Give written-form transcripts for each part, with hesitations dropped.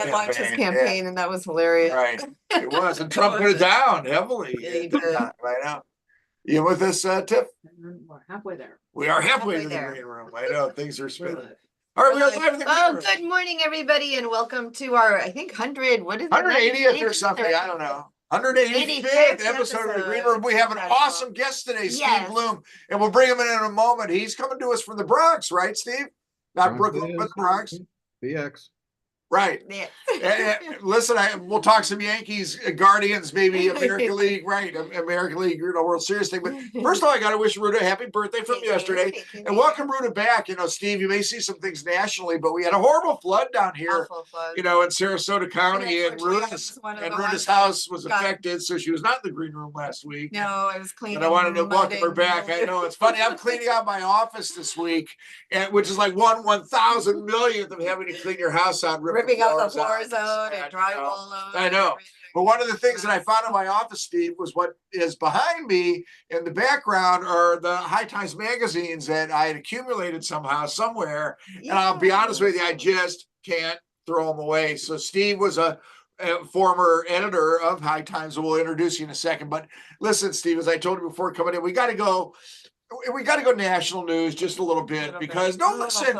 I watched his campaign, and that was hilarious. Right. It was. And Trump put it down heavily. Yeah, he did. Right now. You with us, Tiff? We're halfway there. We are halfway to the Halfway there. green room. I know things are spinning. Live. All right, we are live in the green Oh, room. good morning, everybody, and welcome to our, I think, 180th or something. I don't know. 185th episode of the Green Room. We have an awesome guest today, Steve Bloom, and we'll bring him in a moment. He's coming to us from the Bronx, right, Steve? Not Brooklyn, but the Bronx. BX. Right. Yeah. Listen, we'll talk some Yankees, Guardians, maybe American League, right? American League, World Series thing. But first of all, I got to wish Ruta a happy birthday from yesterday. And welcome Ruta back. Steve, you may see some things nationally, but we had a horrible flood down here, in Sarasota County, and Ruta's house was affected, so she was not in the green room last week. No, I was cleaning. And I wanted to welcome her back. I know it's funny. I'm cleaning out my office this week, which is like 1/1000 millionth of having to clean your house out. Ripping out the floors out and drywall out. I know. But one of the things that I found in my office, Steve, was what is behind me in the background are the High Times magazines that I had accumulated somehow, somewhere. Yeah. And I'll be honest with you, I just can't throw them away. So Steve was a former editor of High Times, and we'll introduce you in a second. But listen, Steve, as I told you before coming in, we got to go national news just a little bit because listen.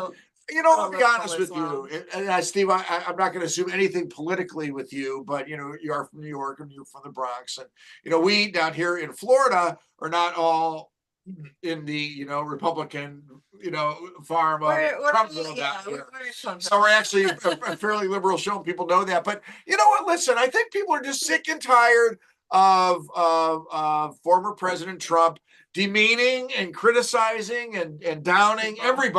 I'll be honest with you, and Steve, I'm not going to assume anything politically with you, but you are from New York and you're from the Bronx, and we down here in Florida are not all in the Republican farm of Trumpville down here. So we're actually a fairly liberal show, and people know that. But you know what? Listen, I think people are just sick and tired of former President Trump demeaning and criticizing and downing every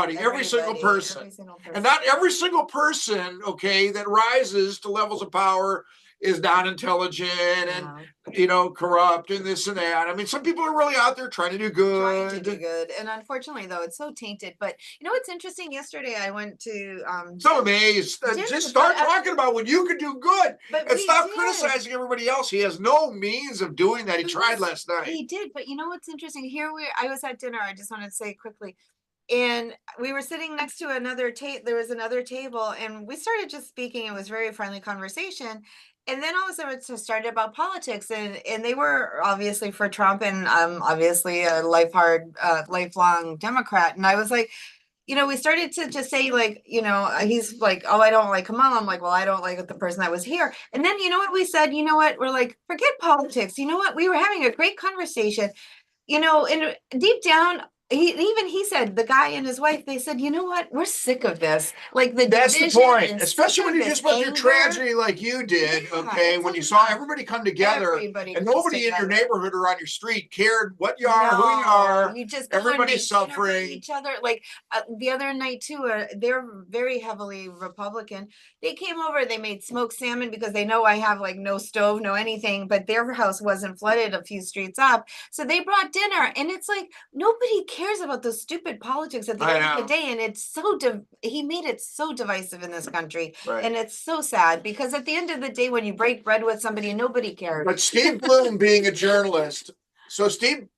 single person. And not every single person, that rises to levels of power is not intelligent and corrupt and this and that. I mean, some people are really out there trying to do good. And unfortunately, though, it's so tainted. But what's interesting? Yesterday, I went to so amazed. Just start talking about when you can do good and stop criticizing everybody else. He has no means of doing that. He tried last night. He did, but what's interesting? I was at dinner. I just want to say quickly. And we were sitting next to another table. There was another table, and we started just speaking. It was a very friendly conversation. And then all of a sudden it started about politics, and they were obviously for Trump, and obviously a lifelong Democrat. And I was like, we started to just say he's like, oh, I don't like Kamala. I'm like, well, I don't like the person that was here. And then what we said, we're like, forget politics. We were having a great conversation, and deep down, he said, the guy and his wife, they said, we're sick of this. That's the point, especially when you just went through tragedy like you did, when you saw everybody come together and nobody in your neighborhood or on your street cared what you are, who you are. You just everybody's suffering. Each other. The other night too, they're very heavily Republican. They came over, they made smoked salmon because they know I have no stove, no anything, but their house wasn't flooded a few streets up. So they brought dinner, and it's like, nobody cares about those stupid politics at the end of the day, and it's so he made it so divisive in this country, and it's so sad because at the end of the day, when you break bread with somebody, nobody cares. But Steve Bloom being a journalist, and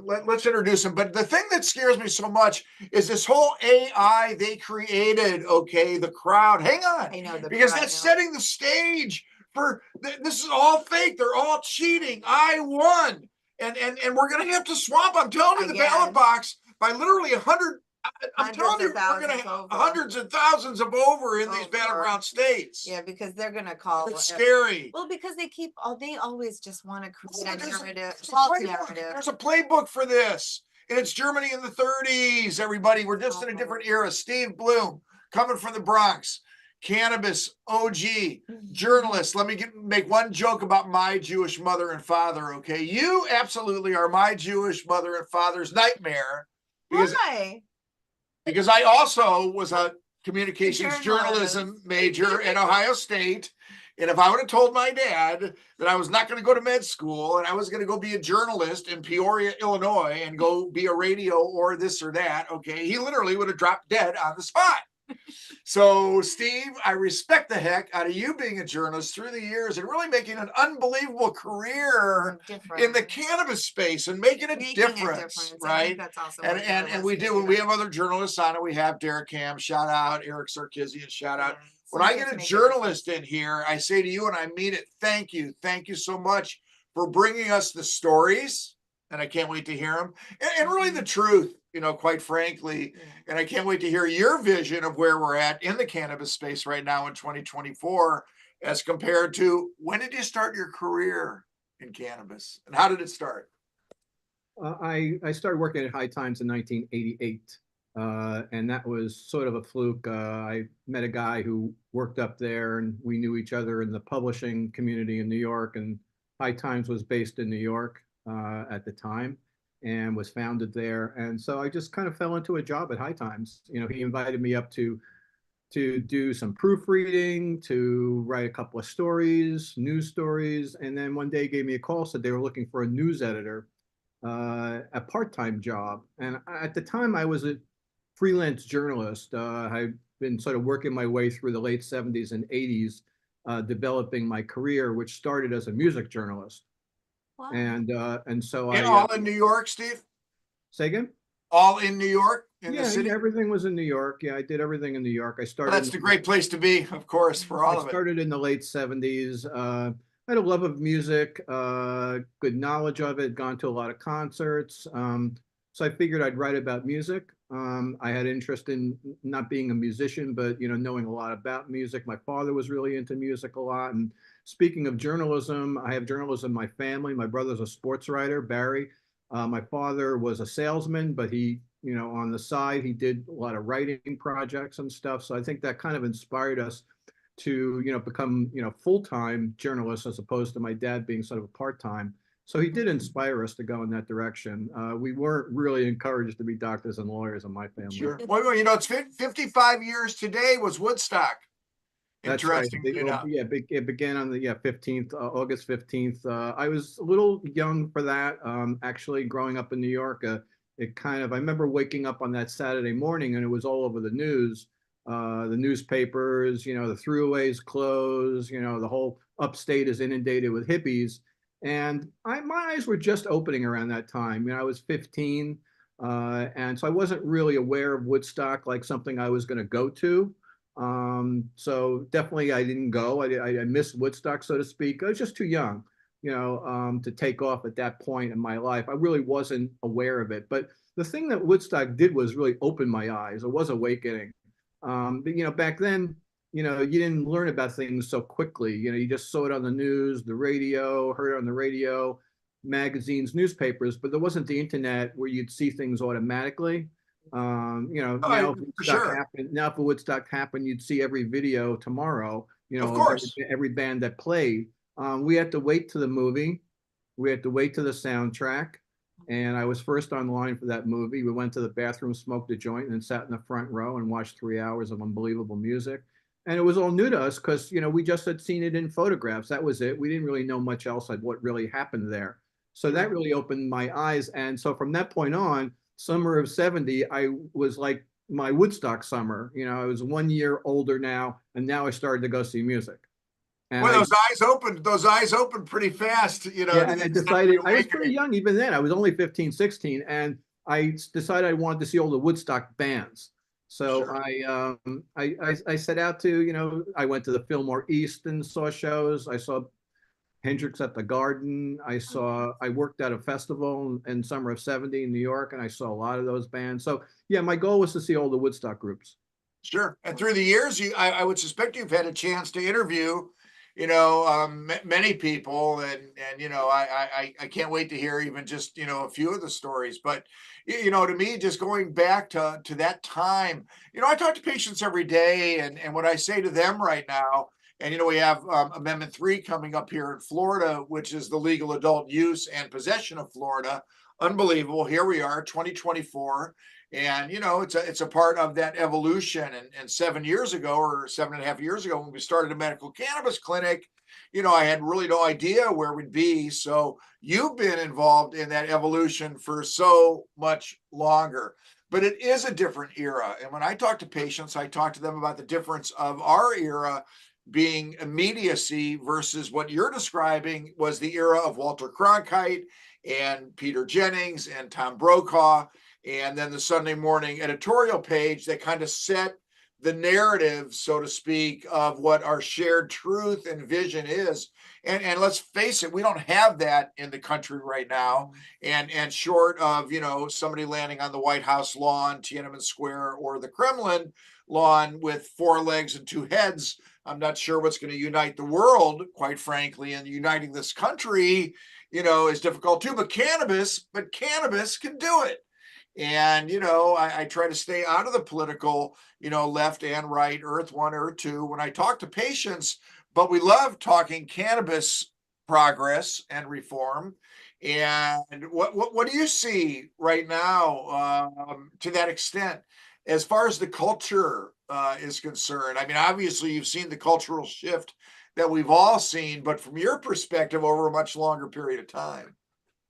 let's introduce him. But the thing that scares me so much is this whole AI they created. The crowd. Hang on, I know because that's setting the stage for this is all fake. They're all cheating. I won. And we're going to have to swamp, I'm telling you, the ballot box by literally 100. I'm telling you, we're going to have hundreds and thousands of these battleground states. Yeah, because they're going to call it scary. Well, because they always just want to create a narrative. There's a playbook for this. And it's Germany in the 30s, everybody. We're just in a different era. Steve Bloom, coming from the Bronx. Cannabis OG, journalist. Let me make one joke about my Jewish mother and father, okay? You absolutely are my Jewish mother and father's nightmare. Why? Because I also was a communications journalism major at Ohio State. And if I would have told my dad that I was not going to go to med school and I was going to go be a journalist in Peoria, Illinois, and go be a radio or this or that, he literally would have dropped dead on the spot. So, Steve, I respect the heck out of you being a journalist through the years and really making an unbelievable career in the cannabis space and making a difference, right? That's awesome. And we do. When we have other journalists on it, we have Derek Ham, shout out, Eric Sarkisian, shout out. when I get a journalist in here, I say to you, and I mean it, thank you. Thank you so much for bringing us the stories. And I can't wait to hear them. And really the truth, quite frankly. And I can't wait to hear your vision of where we're at in the cannabis space right now in 2024, as compared to when did you start your career in cannabis and how did it start? I started working at High Times in 1988, and that was sort of a fluke. I met a guy who worked up there, and we knew each other in the publishing community in New York. And High Times was based in New York at the time, and was founded there. And so I just kind of fell into a job at High Times. He invited me up to do some proofreading, to write a couple of stories, news stories, and then one day gave me a call, said they were looking for a news editor, a part-time job. And at the time, I was a freelance journalist. I've been sort of working my way through the late 70s and 80s, developing my career, which started as a music journalist. Wow. And so all in New York, Steve? Say again? All in New York, in the city? Yeah, everything was in New York. Yeah, I did everything in New York. I started. Well, that's the great place to be, of course, for all of it. I started in the late 70s. I had a love of music, good knowledge of it, gone to a lot of concerts. So I figured I'd write about music. I had interest in not being a musician, but knowing a lot about music. My father was really into music a lot. And speaking of journalism, I have journalism in my family. My brother's a sports writer, Barry. My father was a salesman, but he, on the side, he did a lot of writing projects and stuff. So I think that kind of inspired us to become full-time journalists, as opposed to my dad being sort of a part-time. So he did inspire us to go in that direction. We weren't really encouraged to be doctors and lawyers in my family. Sure. Well, it's 55 years today was Woodstock. That's right. Yeah, it began on the 15th, August 15th. I was a little young for that. Actually, growing up in New York, I remember waking up on that Saturday morning and it was all over the news. The newspapers, the throughways closed, the whole upstate is inundated with hippies. And my eyes were just opening around that time. I was 15. And so I wasn't really aware of Woodstock like something I was going to go to. So definitely I didn't go. I missed Woodstock, so to speak. I was just too young, to take off at that point in my life. I really wasn't aware of it. But the thing that Woodstock did was really open my eyes. It was awakening. But back then, you didn't learn about things so quickly. You just saw it on the news, the radio, heard it on the radio, magazines, newspapers, but there wasn't the internet where you'd see things automatically. Now if Woodstock happened, you'd see every video tomorrow, of course, every band that played. We had to wait to the movie. We had to wait to the soundtrack. And I was first online for that movie. We went to the bathroom, smoked a joint, and then sat in the front row and watched 3 hours of unbelievable music. And it was all new to us because, we just had seen it in photographs. That was it. We didn't really know much else of what really happened there. So that really opened my eyes. And so from that point on, summer of 70, I was like my Woodstock summer. I was 1 year older now, and now I started to go see music. And well, those eyes opened pretty fast, Yeah, and I decided, I was pretty young even then. I was only 15, 16, and I decided I wanted to see all the Woodstock bands. So sure. I set out to, I went to the Fillmore East and saw shows. I saw Hendrix at the Garden. I worked at a festival in summer of 70 in New York, and I saw a lot of those bands. So yeah, my goal was to see all the Woodstock groups. Sure. And through the years, I would suspect you've had a chance to interview, many people, and I can't wait to hear even just a few of the stories. But to me, just going back to that time, I talk to patients every day, and what I say to them right now, and we have Amendment 3 coming up here in Florida, which is the legal adult use and possession of Florida. Unbelievable. Here we are, 2024. And, it's a part of that evolution. And 7 years ago, or 7.5 years ago, when we started a medical cannabis clinic, I had really no idea where we'd be. So you've been involved in that evolution for so much longer. But it is a different era. And when I talk to patients, I talk to them about the difference of our era being immediacy versus what you're describing was the era of Walter Cronkite and Peter Jennings and Tom Brokaw. And then the Sunday morning editorial page that kind of set the narrative, so to speak, of what our shared truth and vision is. And let's face it, we don't have that in the country right now. And short of, you know, somebody landing on the White House lawn, Tiananmen Square, or the Kremlin lawn with 4 legs and 2 heads, I'm not sure what's going to unite the world, quite frankly, and uniting this country, you know, is difficult too. But cannabis can do it. And, you know, I try to stay out of the political, you know, left and right, earth one, earth two, when I talk to patients, but we love talking cannabis progress and reform. And what do you see right now to that extent, as far as the culture is concerned? I mean, obviously, you've seen the cultural shift that we've all seen, but from your perspective, over a much longer period of time.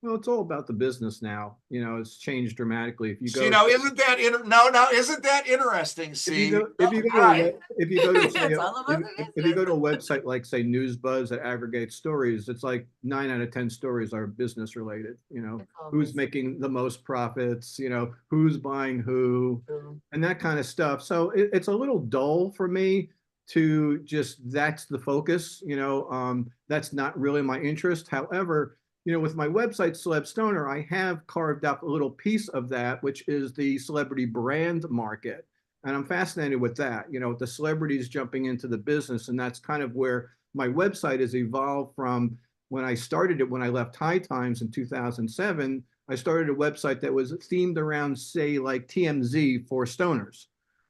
Well, it's all about the business now. You know, it's changed dramatically. If you See, go, now isn't that isn't that interesting? See, if you go to right. if you go to say It's all about the if you go business. to a website like say News Buzz that aggregates stories, it's like 9 out of 10 stories are business related. You know, It's who's always making the most profits, you know, who's buying who, true. and that kind of stuff. So it's a little dull for me to just that's the focus. You know, that's not really my interest. However, you know, with my website, Celeb Stoner, I have carved out a little piece of that, which is the celebrity brand market. And I'm fascinated with that, you know, with the celebrities jumping into the business. And that's kind of where my website has evolved from when I started it, when I left High Times in 2007. I started a website that was themed around, say, like TMZ for stoners.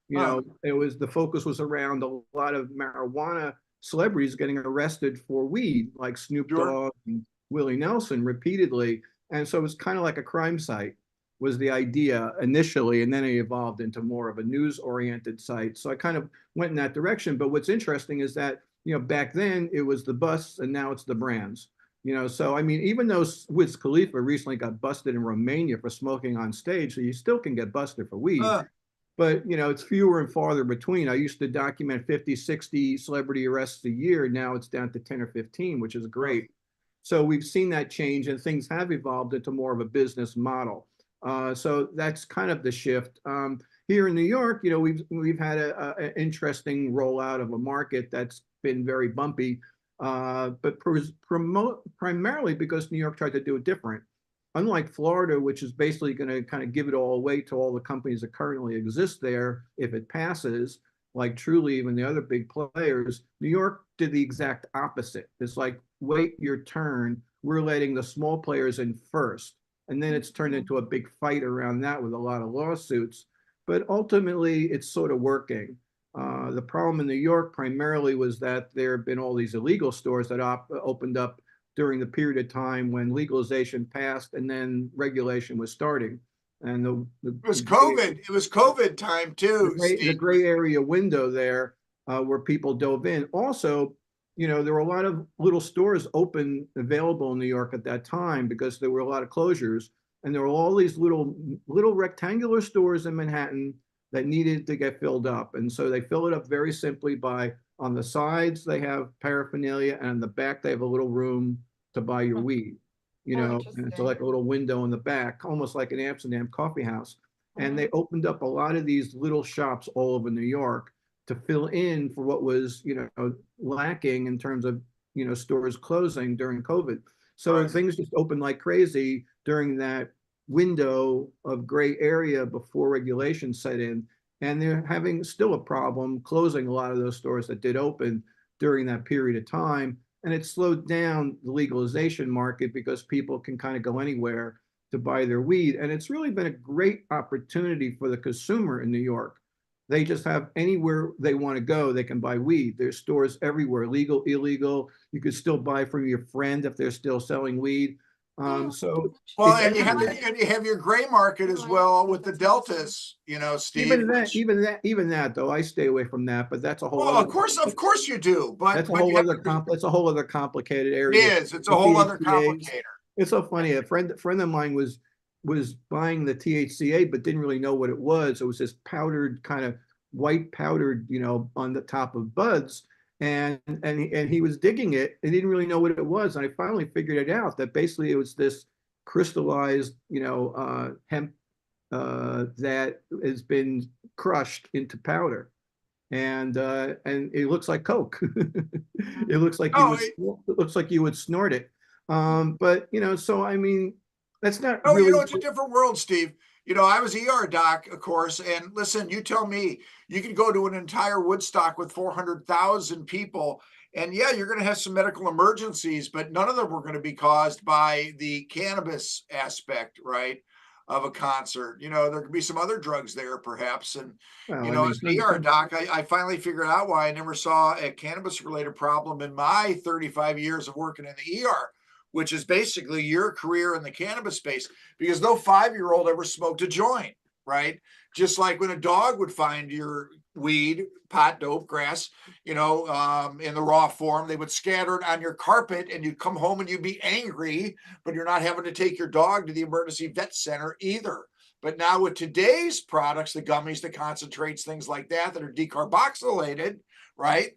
You Huh. know, it was the focus was around a lot of marijuana celebrities getting arrested for weed, like Snoop Sure. Dogg and Willie Nelson repeatedly. And so it was kind of like a crime site was the idea initially, and then it evolved into more of a news oriented site. So I kind of went in that direction. But what's interesting is that, you know, back then it was the busts and now it's the brands. You know, so I mean, even though Wiz Khalifa recently got busted in Romania for smoking on stage, so you still can get busted for weed, Huh. but you know, it's fewer and farther between. I used to document 50, 60 celebrity arrests a year. Now it's down to 10 or 15, which is great. So we've seen that change and things have evolved into more of a business model. So that's kind of the shift. Here in New York, you know, we've had an interesting rollout of a market that's been very bumpy, but primarily because New York tried to do it different. Unlike Florida, which is basically going to kind of give it all away to all the companies that currently exist there if it passes, like Trulieve and the other big players, New York did the exact opposite. It's like, wait your turn. We're letting the small players in first. And then it's turned into a big fight around that with a lot of lawsuits. But ultimately, it's sort of working. The problem in New York primarily was that there have been all these illegal stores that opened up during the period of time when legalization passed and then regulation was starting. And It was COVID. It was COVID time too, the Steve. gray area window there where people dove in. Also, you know, there were a lot of little stores open available in New York at that time because there were a lot of closures, and there were all these little rectangular stores in Manhattan that needed to get filled up, and so they fill it up very simply by on the sides they have paraphernalia, and on the back they have a little room to buy your weed. You Oh, know, and it's interesting. like a little window in the back, almost like an Amsterdam coffee house. And they Mhm. opened up a lot of these little shops all over New York to fill in for what was, you know, lacking in terms of, you know, stores closing during COVID. So Right. things just opened like crazy during that window of gray area before regulation set in. And they're having still a problem closing a lot of those stores that did open during that period of time. And it slowed down the legalization market because people can kind of go anywhere to buy their weed. And it's really been a great opportunity for the consumer in New York. They just have anywhere they want to go, they can buy weed. There's stores everywhere, legal, illegal. You could still buy from your friend if they're still selling weed. So Well, it's and you have your gray market as well with the deltas, you know, Steve. even that though, I stay away from that. But that's a whole Well, other of course you do, but you have to. that's a whole other complicated It area. is. It's a The whole other THCAs. complicator. It's so funny. A friend of mine was buying the THCA, but didn't really know what it was. It was this powdered kind of white powdered, you know, on the top of buds. And he was digging it and didn't really know what it was. And I finally figured it out that basically it was this crystallized, you know, hemp that has been crushed into powder. and it looks like Coke. It Mhm. looks like Oh, it looks like you would snort it. But so I mean, that's not oh, really. it's a different world, Steve. I was ER doc, of course, and listen, you tell me, you could go to an entire Woodstock with 400,000 people, and yeah, you're going to have some medical emergencies, but none of them were going to be caused by the cannabis aspect, right, of a concert. There could be some other drugs there, perhaps, and Well, I mean, as an ER doc, I finally figured out why I never saw a cannabis-related problem in my 35 years of working in the ER, which is basically your career in the cannabis space, because no 5-year-old ever smoked a joint, right? Just like when a dog would find your weed, pot, dope, grass, in the raw form, they would scatter it on your carpet and you'd come home and you'd be angry, but you're not having to take your dog to the emergency vet center either. But now with today's products, the gummies, the concentrates, things like that are decarboxylated, right?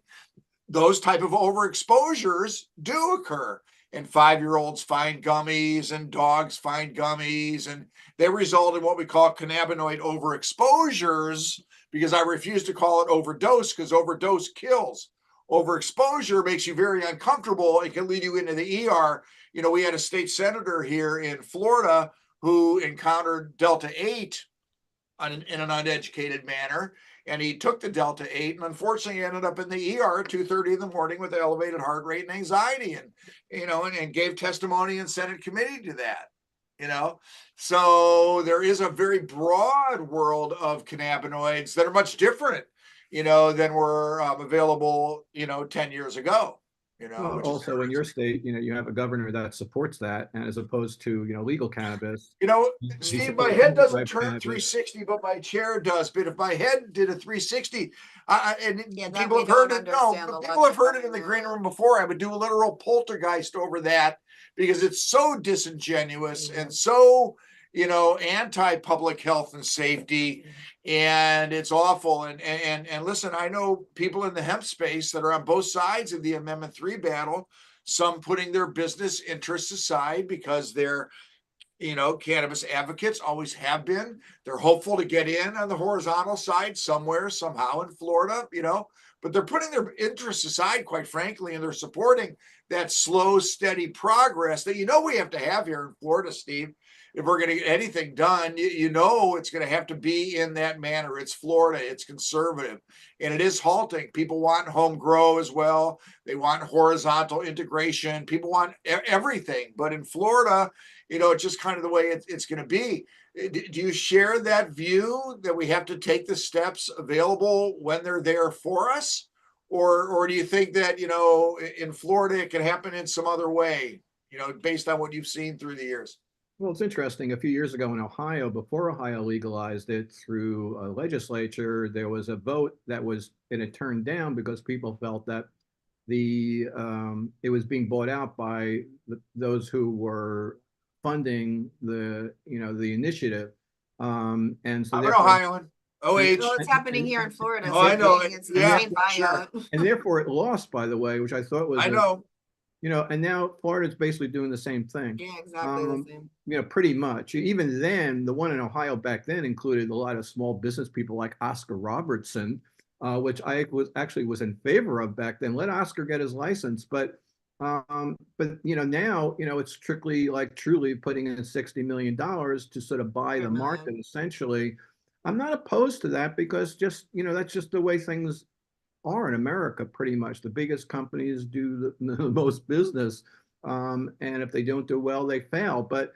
Those type of overexposures do occur. And 5-year-olds find gummies and dogs find gummies, and they result in what we call cannabinoid overexposures, because I refuse to call it overdose, because overdose kills. Overexposure makes you very uncomfortable. It can lead you into the ER. We had a state senator here in Florida who encountered Delta 8 in an uneducated manner, and he took the Delta 8 and unfortunately ended up in the ER at 2:30 in the morning with elevated heart rate and anxiety, and gave testimony in Senate committee to that. So there is a very broad world of cannabinoids that are much different, than were available, 10 years ago. Well, Which is also in your state, you have a governor that supports that, and as opposed to, legal cannabis, You know, he Steve, my supports head doesn't prescribed turn cannabis. 360, but my chair does. But if my head did a 360, Yeah, and that people we have heard don't it. No, understand but the people have logic heard it in behind the green that. room before. I would do a literal poltergeist over that because it's so disingenuous and so, anti-public health and safety, and it's awful. And listen, I know people in the hemp space that are on both sides of the Amendment 3 battle. Some putting their business interests aside because they're cannabis advocates, always have been. They're hopeful to get in on the horizontal side somewhere, somehow in Florida, but they're putting their interests aside, quite frankly, and they're supporting that slow, steady progress that we have to have here in Florida, Steve. If we're going to get anything done, it's going to have to be in that manner. It's Florida, it's conservative, and it is halting. People want home grow as well. They want horizontal integration. People want everything. But in Florida, it's just kind of the way it's going to be. Do you share that view that we have to take the steps available when they're there for us? Or do you think that, in Florida, it can happen in some other way, based on what you've seen through the years? Well, it's interesting. A few years ago in Ohio, before Ohio legalized it through a legislature, there was a vote and it turned down because people felt that it was being bought out by those who were funding the initiative, and so I'm an therefore, Ohioan. and, OH. Well, it's happening and, here in Florida, Oh, I same know thing. it. It's the Yeah, same sure. buyout. and therefore it lost, by the way, which I thought was I know. and now Florida's basically doing the same thing. Yeah, exactly the same. Pretty much. Even then, the one in Ohio back then included a lot of small business people like Oscar Robertson, which I was in favor of back then. Let Oscar get his license, but now it's strictly like truly putting in $60 million to sort of buy the market essentially. I'm not opposed to that because that's just the way things are in America, pretty much. The biggest companies do the most business. And if they don't do well, they fail. But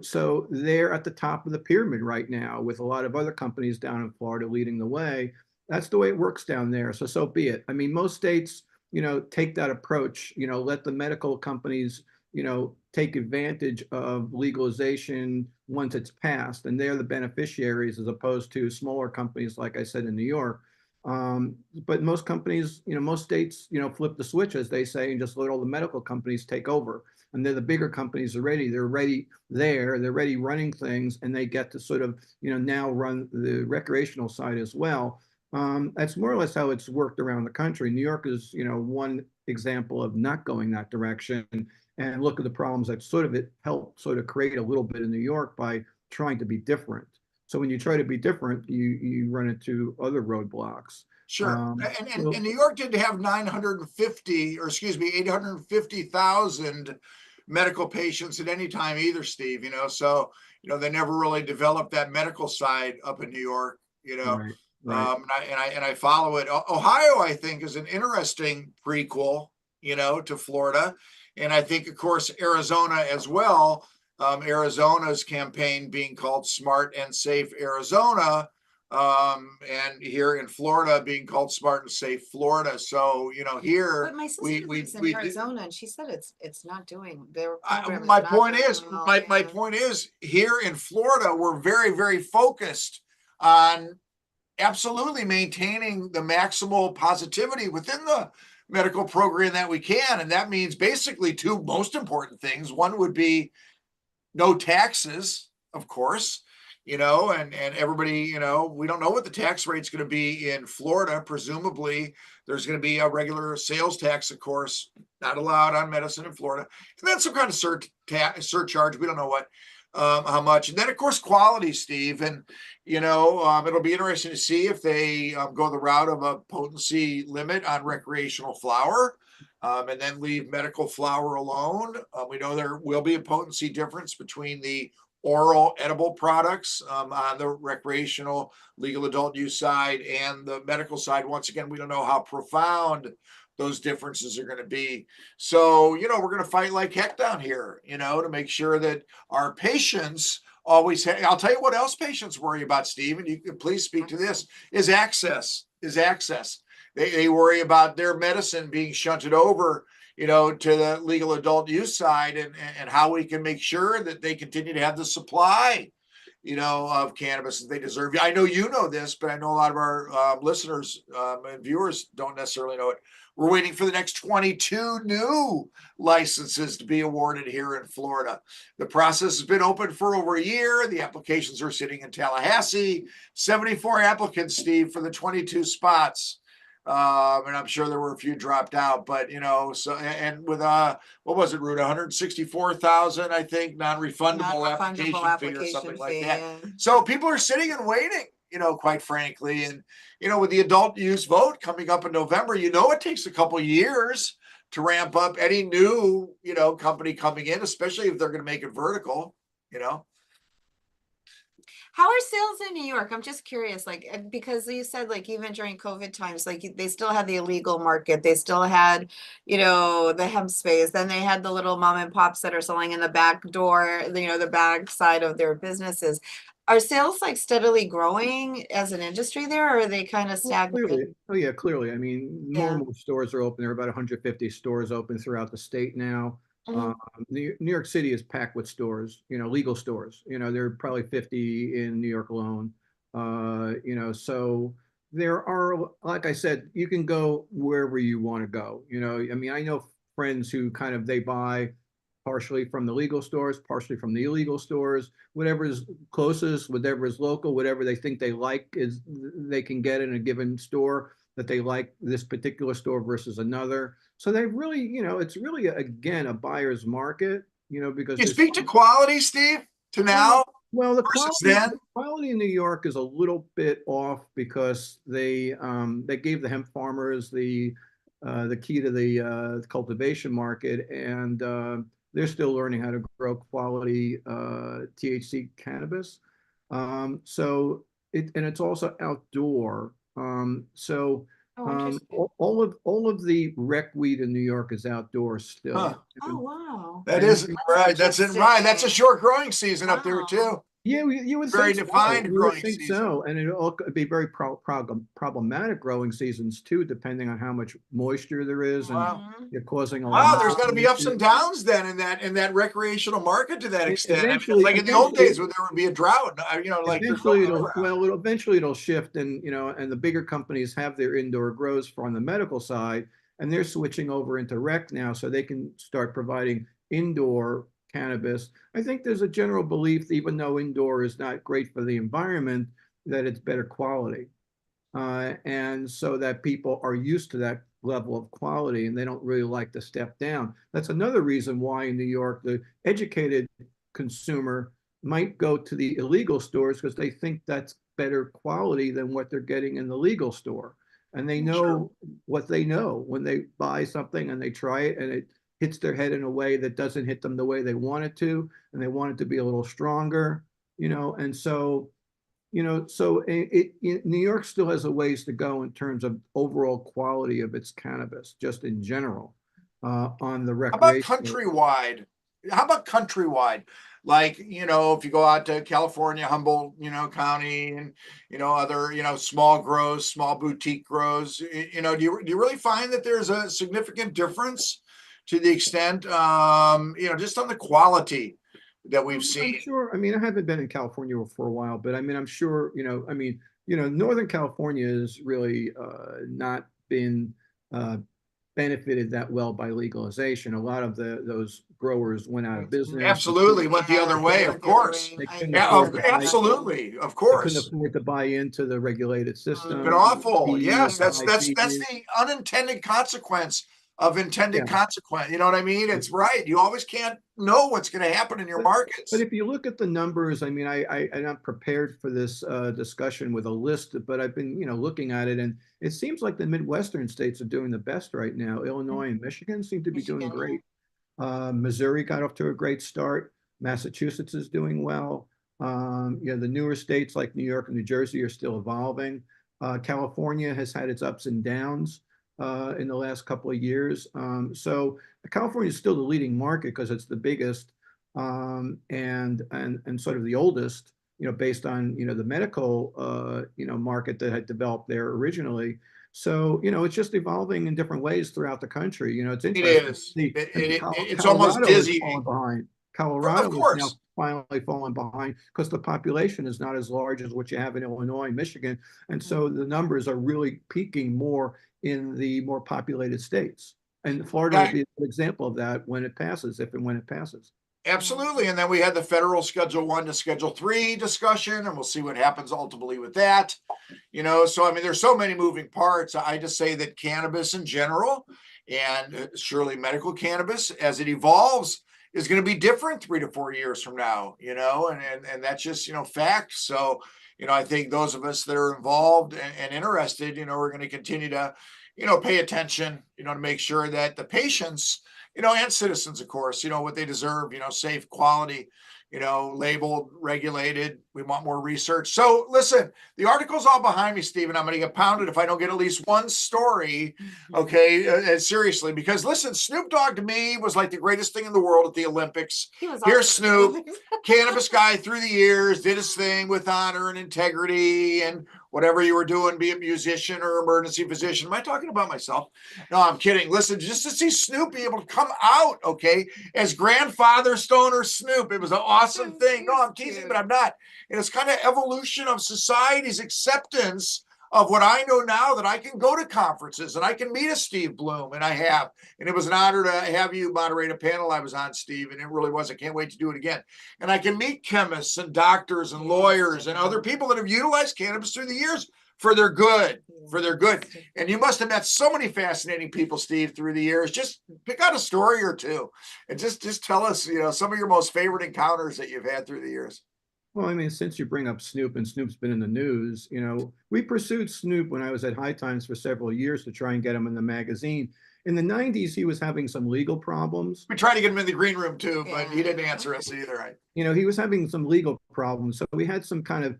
so they're at the top of the pyramid right now with a lot of other companies down in Florida leading the way. That's the way it works down there. So be it. I mean, most states, take that approach, let the medical companies, take advantage of legalization once it's passed. And they're the beneficiaries as opposed to smaller companies, like I said, in New York. But most companies, most states, flip the switch, as they say, and just let all the medical companies take over. And they're the bigger companies already. They're ready running things, and they get to sort of, now run the recreational side as well. That's more or less how it's worked around the country. New York is, one example of not going that direction. And look at the problems that it helped sort of create a little bit in New York by trying to be different. So when you try to be different, you run into other roadblocks. Sure. And New York did have 850,000 medical patients at any time either, Steve, so, they never really developed that medical side up in New York, Right. Right. And I follow it. Ohio, I think, is an interesting prequel, to Florida. And I think, of course, Arizona as well. Arizona's campaign being called Smart and Safe Arizona, and here in Florida being called Smart and Safe Florida. So, here But my sister lives in Arizona, and she said it's not doing their program. My point is here in Florida, we're very, very focused on absolutely maintaining the maximal positivity within the medical program that we can. And that means basically two most important things. One would be no taxes, of course, and everybody, we don't know what the tax rate's going to be in Florida. Presumably there's going to be a regular sales tax, of course, not allowed on medicine in Florida. And then some kind of surcharge. We don't know what, how much. And then of course, quality, Steve. And, it'll be interesting to see if they go the route of a potency limit on recreational flower. And then leave medical flower alone. We know there will be a potency difference between the oral edible products on the recreational legal adult use side and the medical side. Once again, we don't know how profound those differences are going to be. So, we're going to fight like heck down here, to make sure that our patients always have. I'll tell you what else patients worry about, Steve, and you can please speak to this, is access. They worry about their medicine being shunted over, to the legal adult use side, and how we can make sure that they continue to have the supply, of cannabis that they deserve. I know you know this, but I know a lot of our listeners and viewers don't necessarily know it. We're waiting for the next 22 new licenses to be awarded here in Florida. The process has been open for over a year. The applications are sitting in Tallahassee. 74 applicants, Steve, for the 22 spots. And I'm sure there were a few dropped out, but so, and with what was it, Ruta, 164,000, I think, non-refundable application fee or something like that. Yeah. So people are sitting and waiting, quite frankly. And with the adult use vote coming up in November, it takes a couple years to ramp up any new company coming in, especially if they're going to make it vertical. How are sales in New York? I'm just curious, because you said even during COVID times, they still had the illegal market. They still had, the hemp space. Then they had the little mom and pops that are selling in the back door, the back side of their businesses. Are sales steadily growing as an industry there, or are they kind of stagnant? Clearly. Oh yeah, clearly. I mean, more and more stores are open. There are about 150 stores open throughout the state now. New York City is packed with stores, legal stores. There are probably 50 in New York alone. So there are, like I said, you can go wherever you want to go. I mean, I know friends who they buy partially from the legal stores, partially from the illegal stores, whatever is closest, whatever is local, whatever they think they like is they can get in a given store that they like this particular store versus another. So they really, it's really, again, a buyer's market, because you speak to quality, Steve, to now. Well, the quality in New York is a little bit off because they gave the hemp farmers the key to the cultivation market, and they're still learning how to grow quality THC cannabis. So it's also outdoor. All of the rec weed in New York is outdoors still. Huh. Oh wow! That is right. That's it. Right. That's a short growing season up there too. Yeah, you would very think defined so. growing think season. So, and it could be very problematic growing seasons too, depending on how much moisture there is, and you're causing a lot. Wow, there's got to be ups and downs then in that recreational market to that extent. I mean, like in the old days when there would be a drought, eventually eventually it'll shift, and and the bigger companies have their indoor grows on the medical side, and they're switching over into rec now, so they can start providing indoor cannabis. I think there's a general belief, even though indoor is not great for the environment, that it's better quality. And so that people are used to that level of quality and they don't really like to step down. That's another reason why in New York, the educated consumer might go to the illegal stores because they think that's better quality than what they're getting in the legal store. and they Sure. know what they know when they buy something and they try it and it hits their head in a way that doesn't hit them the way they want it to, and they want it to be a little stronger, and so New York still has a ways to go in terms of overall quality of its cannabis, just in general, on the How about recreational. countrywide? How about countrywide? Like, if you go out to California, Humboldt, County, and, other, small grows, small boutique grows, do you really find that there's a significant difference to the extent, just on the quality that we've I'm seen? sure. I mean, I haven't been in California for a while, but I mean, I'm sure, Northern California has really not been uh, benefited that well by legalization. A lot of those growers went out of business. Absolutely went the other way, of course. They couldn't Yeah, afford to buy, absolutely, of they couldn't course. afford to buy into the regulated Been system. awful. Fees, Yes, that's high fees. the unintended consequence of intended Yeah. consequence. You know what I mean? It's right. You always can't know what's going to happen in your But markets. if you look at the numbers, I mean, I'm not prepared for this discussion with a list, but I've been, looking at it, and it seems like the Midwestern states are doing the best right now. Illinois and Michigan seem to be doing Michigan, yeah. great. Missouri got off to a great start. Massachusetts is doing well. The newer states like New York and New Jersey are still evolving. California has had its ups and downs in the last couple of years. So California is still the leading market because it's the biggest and sort of the oldest, based on the medical market that had developed there originally. So it's just evolving in different ways throughout the country. It's It interesting. is. See, It's almost Colorado is dizzying. falling behind. Of Colorado is now course. finally falling behind because the population is not as large as what you have in Illinois and Michigan, and so the numbers are really peaking more in the more populated states. And Florida will Yeah, be an example of that when it passes, if and when it passes. absolutely. And then we had the federal Schedule 1 to Schedule 3 discussion, and we'll see what happens ultimately with that. So I mean, there's so many moving parts. I just say that cannabis in general, and surely medical cannabis as it evolves, is going to be different 3 to 4 years from now, and that's just, fact. So, I think those of us that are involved and interested, we're going to continue to, pay attention, to make sure that the patients, and citizens, of course, what they deserve, safe, quality, labeled, regulated. We want more research. So listen, the article's all behind me, Stephen. I'm going to get pounded if I don't get at least one story. Okay. Seriously, because listen, Snoop Dogg to me was like the greatest thing in the world at the Olympics. He was Here's awesome. Snoop, cannabis guy through the years, did his thing with honor and integrity and whatever you were doing, be a musician or emergency physician. Am I talking about myself? No, I'm kidding. Listen, just to see Snoop be able to come out, okay, as grandfather Stoner Snoop, it was an awesome thing. No, I'm teasing, but I'm not. And it's kind of evolution of society's acceptance of what I know now, that I can go to conferences and I can meet a Steve Bloom, and I have. And it was an honor to have you moderate a panel I was on, Steve, and it really was. I can't wait to do it again. And I can meet chemists and doctors and lawyers and other people that have utilized cannabis through the years for their good, And you must have met so many fascinating people, Steve, through the years. Just pick out a story or two and just tell us, some of your most favorite encounters that you've had through the years. Well, I mean, since you bring up Snoop and Snoop's been in the news, we pursued Snoop when I was at High Times for several years to try and get him in the magazine. In the 90s, he was having some legal problems. We tried to get him in the green room too, but he didn't answer us either. Right? He was having some legal problems. So we had some kind of,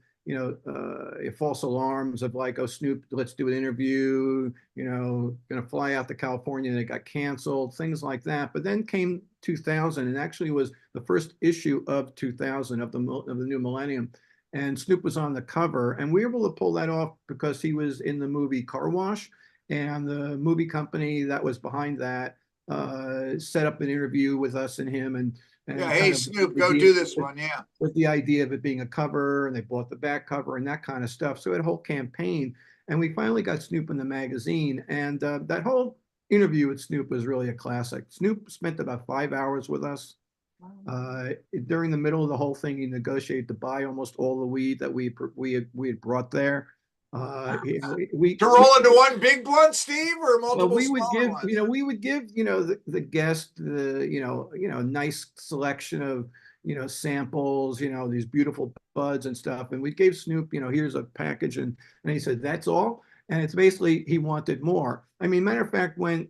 false alarms of like, oh, Snoop, let's do an interview, going to fly out to California, and it got canceled, things like that. But then came 2000, and actually was the first issue of 2000 of the new millennium. And Snoop was on the cover, and we were able to pull that off because he was in the movie Car Wash, and the movie company that was behind that set up an interview with us and him, and yeah, hey Snoop, go do this one. Yeah, with the idea of it being a cover, and they bought the back cover and that kind of stuff. So it a whole campaign, and we finally got Snoop in the magazine, and that whole interview with Snoop was really a classic. Snoop spent about 5 hours with us. During the middle of the whole thing, he negotiated to buy almost all the weed that we had brought there. We to roll into one big blunt, Steve, or multiple. Well, we would give, we would give, the guest, nice selection of, samples, these beautiful buds and stuff. And we gave Snoop, here's a package. And he said, that's all. And it's basically he wanted more. I mean, matter of fact, when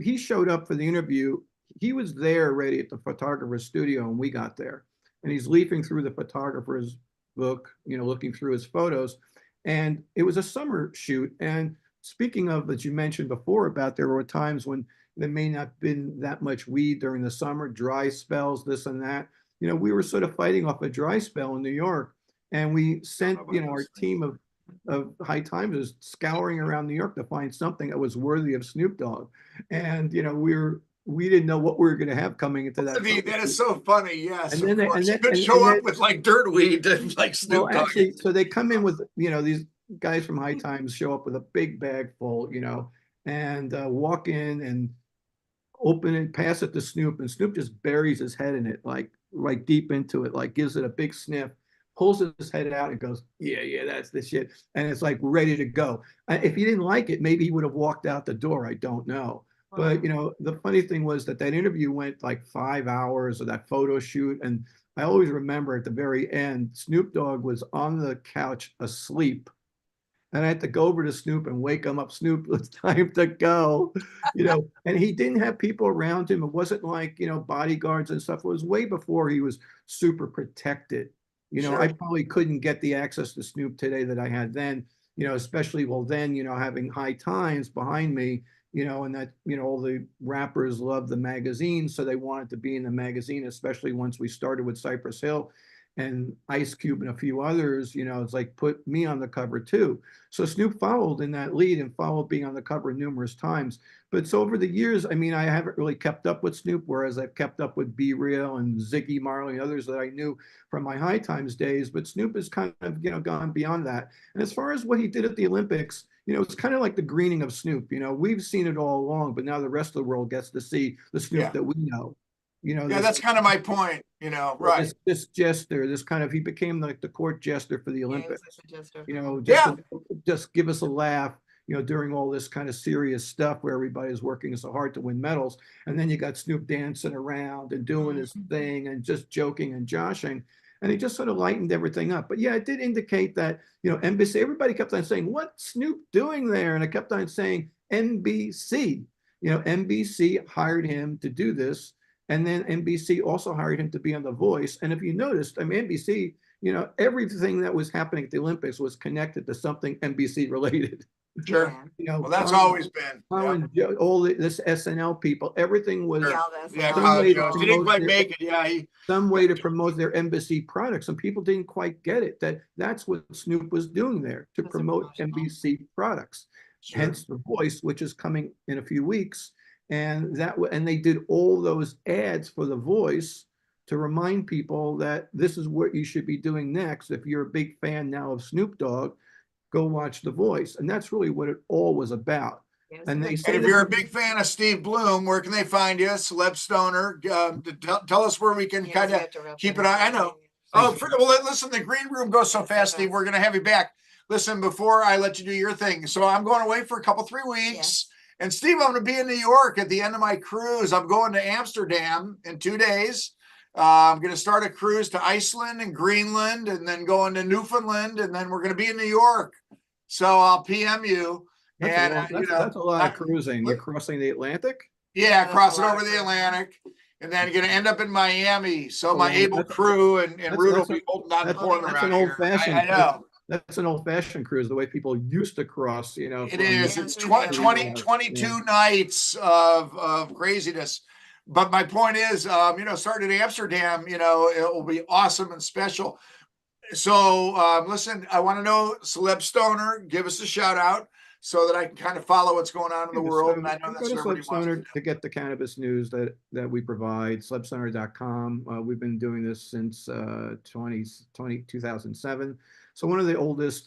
he showed up for the interview, he was there already at the photographer's studio when we got there. And he's leafing through the photographer's book, looking through his photos. And it was a summer shoot. And speaking of, as you mentioned before, about there were times when there may not have been that much weed during the summer, dry spells, this and that. We were sort of fighting off a dry spell in New York. And we sent, our team of high timers scouring around New York to find something that was worthy of Snoop Dogg. And, we didn't know what we were going to have coming into that. I mean, that is so funny. Yes, and then of course. They, You could show up with like dirt weed and like Snoop Dogg. Actually, so they come in with, these guys from High Times show up with a big bag full, and walk in and open it, pass it to Snoop, and Snoop just buries his head in it, like right deep into it, like gives it a big sniff, pulls his head out and goes, yeah, that's the shit. And it's like ready to go. If he didn't like it, maybe he would have walked out the door. I don't know. But, the funny thing was that interview went like 5 hours, or that photo shoot. And I always remember at the very end, Snoop Dogg was on the couch asleep. And I had to go over to Snoop and wake him up. Snoop, it's time to go, and he didn't have people around him. It wasn't like, bodyguards and stuff. It was way before he was super protected. Sure. I probably couldn't get the access to Snoop today that I had then, especially, well, then, having High Times behind me, and that, all the rappers loved the magazine. So they wanted to be in the magazine, especially once we started with Cypress Hill and Ice Cube and a few others, it's like put me on the cover too. So Snoop followed in that lead and followed being on the cover numerous times. But so over the years, I mean, I haven't really kept up with Snoop, whereas I've kept up with B Real and Ziggy Marley and others that I knew from my High Times days. But Snoop has kind of, gone beyond that. And as far as what he did at the Olympics, it's kind of like the greening of Snoop. We've seen it all along, but now the rest of the world gets to see the Snoop that we know. That's kind of my point, right. This jester, this kind of, he became like the court jester for the Olympics. Just give us a laugh, during all this kind of serious stuff where everybody's working so hard to win medals. And then you got Snoop dancing around and doing his thing and just joking and joshing. And he just sort of lightened everything up. But yeah, it did indicate that, NBC, everybody kept on saying, what's Snoop doing there? And I kept on saying NBC. NBC hired him to do this. And then NBC also hired him to be on The Voice. And if you noticed, I mean, NBC, everything that was happening at the Olympics was connected to something NBC related. Sure. Well, that's always been. All this SNL people, everything was he didn't quite make it. Some way to promote their NBC products, and people didn't quite get it. That's what Snoop was doing there, to promote NBC products. Sure. Hence The Voice, which is coming in a few weeks. And they did all those ads for The Voice to remind people that this is what you should be doing next. If you're a big fan now of Snoop Dogg, go watch The Voice. And that's really what it all was about. Yes, and if you're a big fan of Steve Bloom, where can they find you? Celeb Stoner. Tell us where we can kind of keep an eye. I know. Listen, the green room goes so fast, Steve. We're going to have you back. Listen, before I let you do your thing. So I'm going away for a couple, 3 weeks. Yes. And Steve, I'm going to be in New York at the end of my cruise. I'm going to Amsterdam in 2 days. I'm going to start a cruise to Iceland and Greenland, and then going to Newfoundland, and then we're going to be in New York. So I'll PM you. That's a lot of cruising. You're crossing the Atlantic? Yeah, crossing over the Atlantic, and then going to end up in Miami. So my able crew and Ruta will be holding on pouring around here. I know. That's an old-fashioned cruise, the way people used to cross, It is. It's 22 nights of craziness. But my point is, starting in Amsterdam, it will be awesome and special. So, listen, I want to know, Celeb Stoner, give us a shout out so that I can kind of follow what's going on in the world. And I know that's what everybody wants to get the cannabis news that we provide, celebstoner.com. We've been doing this since 2007. So one of the oldest,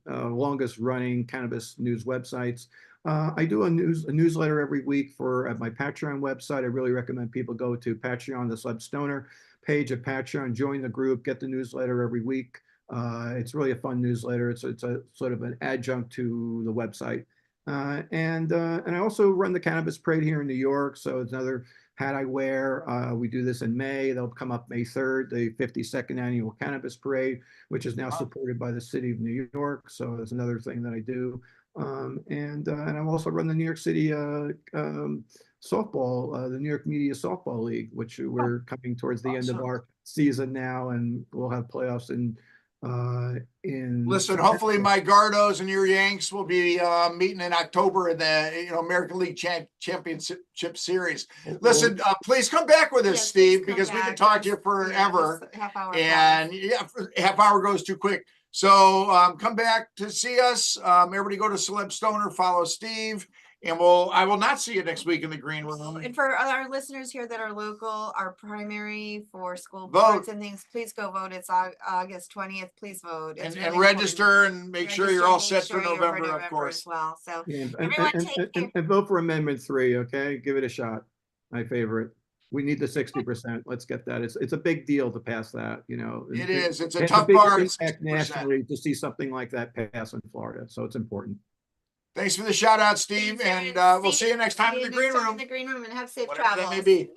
longest running cannabis news websites. I do a newsletter every week at my Patreon website. I really recommend people go to Patreon, the Celeb Stoner page of Patreon, join the group, get the newsletter every week. It's really a fun newsletter. It's a sort of an adjunct to the website. And I also run the Cannabis Parade here in New York. So it's another hat I wear. We do this in May. They'll come up May 3rd, the 52nd annual Cannabis Parade, which is now supported by the city of New York. So it's another thing that I do. And I've also run the New York City softball, the New York Media Softball League, which we're coming towards the end of Awesome. our season now, and we'll have playoffs in Listen, September. hopefully my Gardos and your Yanks will be meeting in October in the American League Championship Series. Listen, please come back with us, Yes, Steve, please come because we back. can talk to you Yes. forever. This half hour And flies. yeah, half hour goes too quick. So come back to see us. Everybody go to Celeb Stoner, follow Steve, and I will not see you next week in the green room. And for our listeners here that are local, our primary for school Vote. boards and things, please go vote. It's August 20th. Please vote. It's And really register important. and make sure you're all set for Make sure you're November, of course. as well. So Yeah, everyone take care. and vote for Amendment 3, okay? Give it a shot. My favorite. We need the 60%. Let's get that. It's a big deal to pass that, you know. It is. It's a has tough big bar. impact nationally to see something like that pass in Florida. So it's important. Thanks for the shout out, Steve. Thanks, And we'll see you next time in the green room. In the green room, and have safe Whatever that travels. may be.